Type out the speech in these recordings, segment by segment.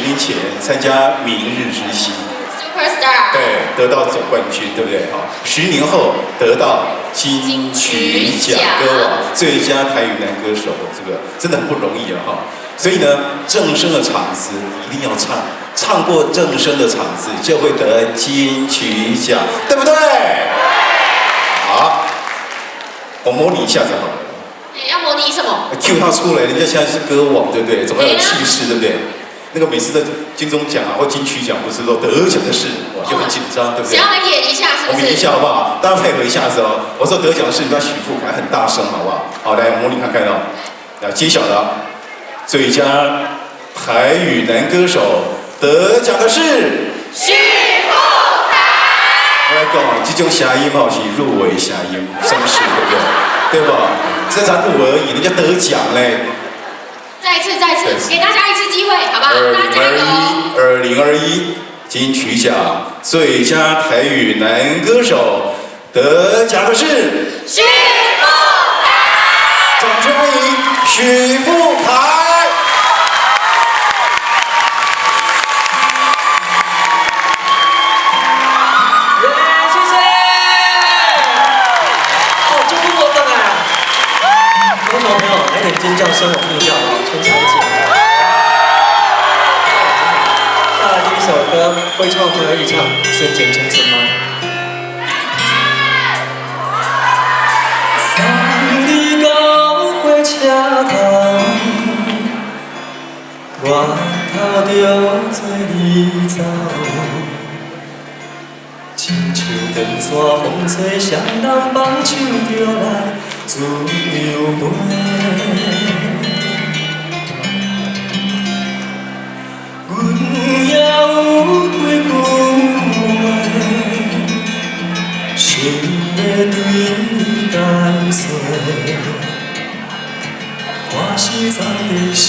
年前参加明日之星 Superstar， 对，得到总冠军，对不对？好，10年后得到金曲奖歌王最佳台语男歌手，这个真的很不容易啊！哈，所以呢，正声的场子一定要唱，唱过正声的场子就会得金曲奖，对不对？好，我模拟一下子好了。要模拟什么 ？Q 他出来，人家现在是歌王，对不对？总要有气势，对不对？那个每次的金钟奖啊或金曲奖，不是都得奖的事，我就很紧张，对不对？想要来演一下，是不是？我们演一下好不好？大家配合一下子哦。我说得奖的是，你要许富凯很大声，好不好？好，来模拟看看哦。来揭晓了，最佳台语男歌手得奖的是许富凯。我来讲，这种声音哦是入围声音，声势对不对？对吧？这才入围而已，人家得奖嘞。再一次，给大家一次机会，好不好？大家加油！2021金曲奖最佳台语男歌手得奖的是许富凯。掌声欢迎许富凯。尖叫声我听一下啊，全场一起。再来第一首歌，会唱朋友一起唱，瞬间青春吗？送你到火车头，我头着做你走，亲像长山风吹，双人放手着来。自由飞，阮也有几句话，想要对你解说，看是藏在心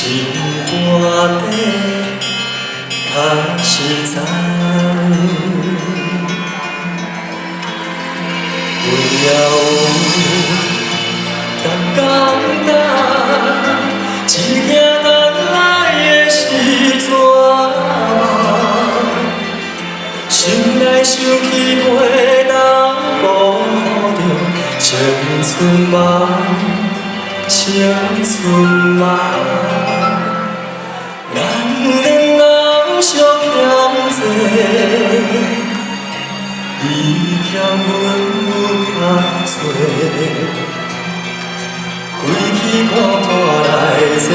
肝底，较实在。阮也有。简单，一件等来的时阵嘛，想来想去袂当辜负着青春梦，青春梦。咱两人相欠债，你欠阮有较多。归去看破来坐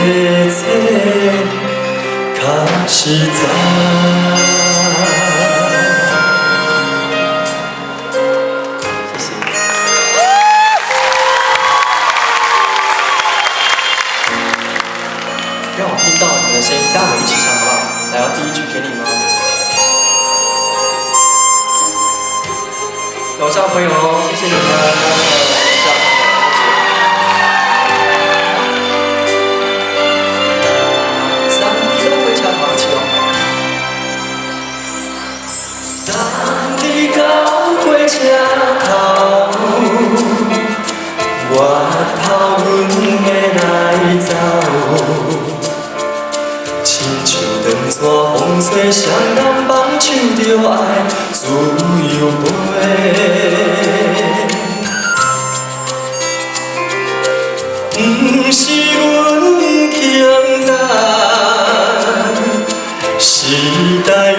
坐，较实在。谢谢。让我听到你们的声音，大家我们一起唱好不好？来，第一句给你们哦。楼上朋友，谢谢你们。车头，我头阮的来走，亲像长山风吹，双人放手着爱自由飞。不是阮欠咱，时代已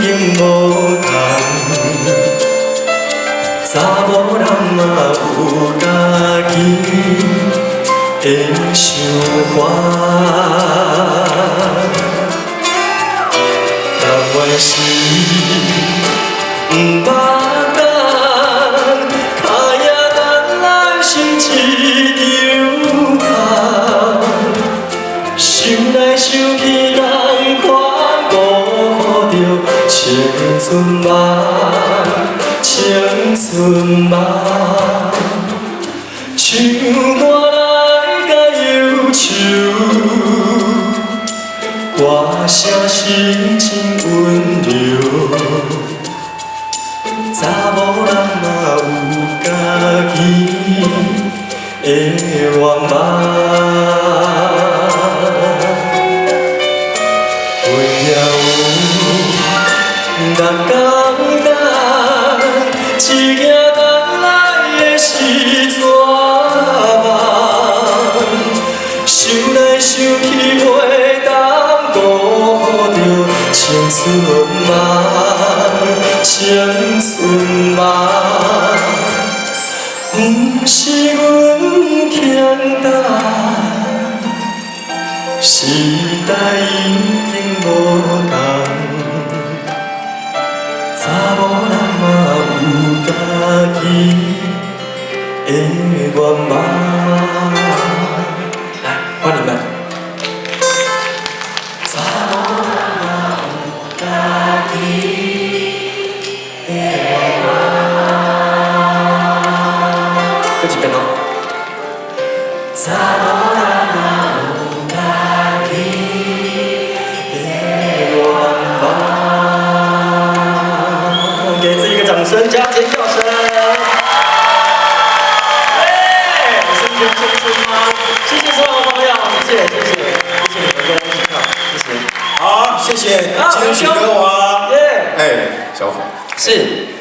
经无同。查某人嘛有家己的想法，但愿是不捌等，脚也等来心一场空。想来想去，人看辜负着青春梦。青春梦，唱我来甲忧愁，歌声心情温柔，查某人嘛有家己的愿望。阮也有逐工等，一件等来的是怎梦？想来想去袂当顾着青春梦，青春梦。不是阮强大，时代已经无同。查某人嘛有家己的愿望。来，换你们。查某人嘛有家己的愿望。这几遍哦。查某人嘛有家己的愿望。给自己一个掌声加尖叫声。是不是青春吗？谢谢所有朋友，谢谢你们跟我一起跳，谢谢。好，谢谢金曲歌王。哎，小虎，是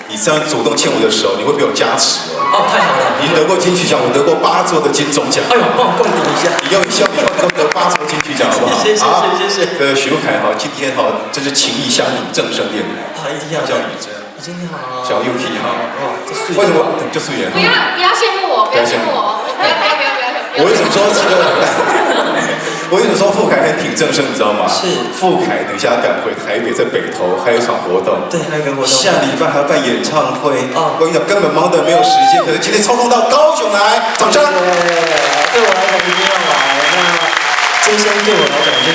你这样主动牵我的手，你会被我加持哦。哦，太好了。你得过金曲奖，我得过8座的金钟奖。哎呦，帮我共顶一下。你用希望你能得8座金曲奖，好不好？谢谢。许富凯哈，今天哈，真是情意相挺，正声电台。好，一定要叫雨珍。雨珍你好。小 UK 哈。哇，这素颜。为什么就素颜？不要羡慕我，不要羡慕我，不要。我为什么说这个？我跟你说，富凯很挺正声，你知道吗？是。富凯等一下赶回台北，在北投还有一场活动。对，还有一个活动。下礼拜还要办演唱会。哦。我跟你讲，根本忙得没有时间，可是今天抽空到高雄来，掌声。对我来讲一定要来。那真声对我来讲就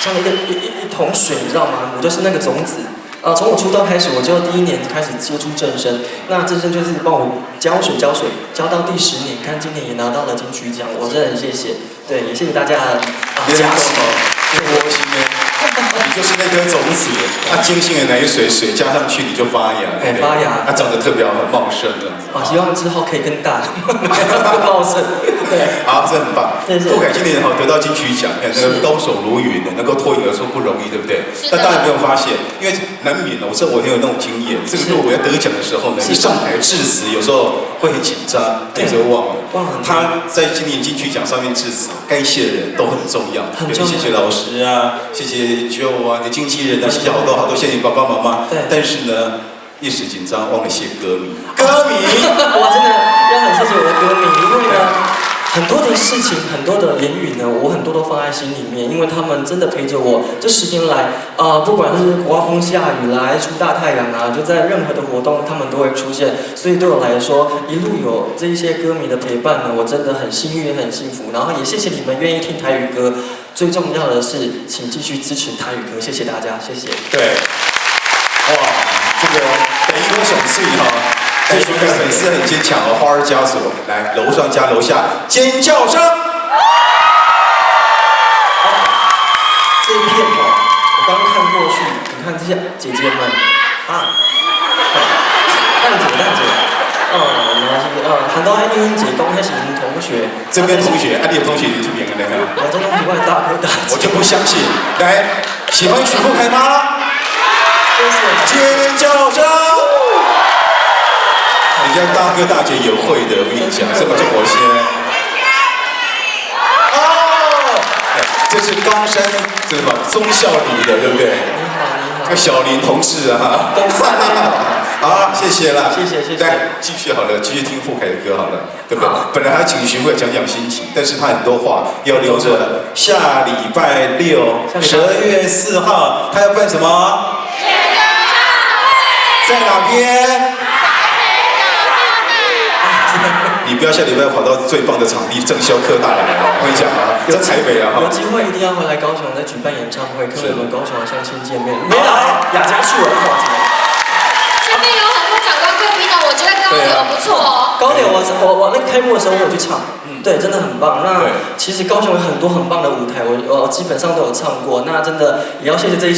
像一桶水，你知道吗？我就是那个种子。从我出道开始，我就第1年开始接触正声，那正声就是帮我浇水，浇到第10年，看今年也拿到了金曲奖，我真的很谢谢，对，也谢谢大家加持。真窝心呢，你就是那颗种子，它精心的奶水加上去，你就发芽，对，发芽，它长得特别很茂盛这样子。希望之后可以更大，更茂盛。对，好，这很棒。谢谢。富凯今年哈得到金曲奖，看那个高手如云的，能够脱颖而出不容易，对不对？那当然没有发现，因为难免我很有那种经验。这个是我要得奖的时候呢，一上台致辞，有时候会很紧张，有时候忘了。他在今年金曲奖上面致辞，该谢的人都很重要，谢谢老师啊，谢谢 Joe 啊，你的经纪人啊，谢谢好多，谢谢爸爸妈妈。对。但是呢，一时紧张忘了谢歌迷。我真的要很谢谢我的歌迷，因为呢，很多的事情，很多的言语呢，我很多都放在心里面，因为他们真的陪着我这10年来，不管是刮风下雨啦，出大太阳啊，就在任何的活动，他们都会出现。所以对我来说，一路有这一些歌迷的陪伴呢，我真的很幸运，也很幸福。然后也谢谢你们愿意听台语歌，最重要的是，请继续支持台语歌，谢谢大家，谢谢。对，哇，这个北一公雄岁哈。这群粉丝很坚强哦，花儿枷锁，来楼上加楼下尖叫声。这一片哦，我刚刚看过去，你看这些姐姐们啊，蛋姐，原来是很多英英姐公，那是您同学，这边同学，你的同学你这边的看，我这同学我大哥大姐，我就不相信。来，喜欢许富凯吗？尖叫声。人家大哥大姐也会的，我跟你讲，什么叫我先？哦，这是冈山这个忠孝里的，对不对？你好。这小林同志啊，好，谢谢啦，谢谢。来，继续好了，继续听富凯的歌好了，对不对？本来还请徐富凯讲心情，但是他很多话要留着下礼拜6，12月4号，他要办什么？在哪边？你不要下礼拜跑到最棒的场地正销科大来啊！我跟你讲啊，在台北啊，有机会一定要回来高雄再举办演唱会，跟我们高雄的乡亲见面。没来，雅家去我的话题。这边有很多长官贵宾的，我觉得高流不错哦。高流我那开幕的时候我有去唱，对，真的很棒。那其实高雄有很多很棒的舞台，我基本上都有唱过。那真的也要谢谢这一些。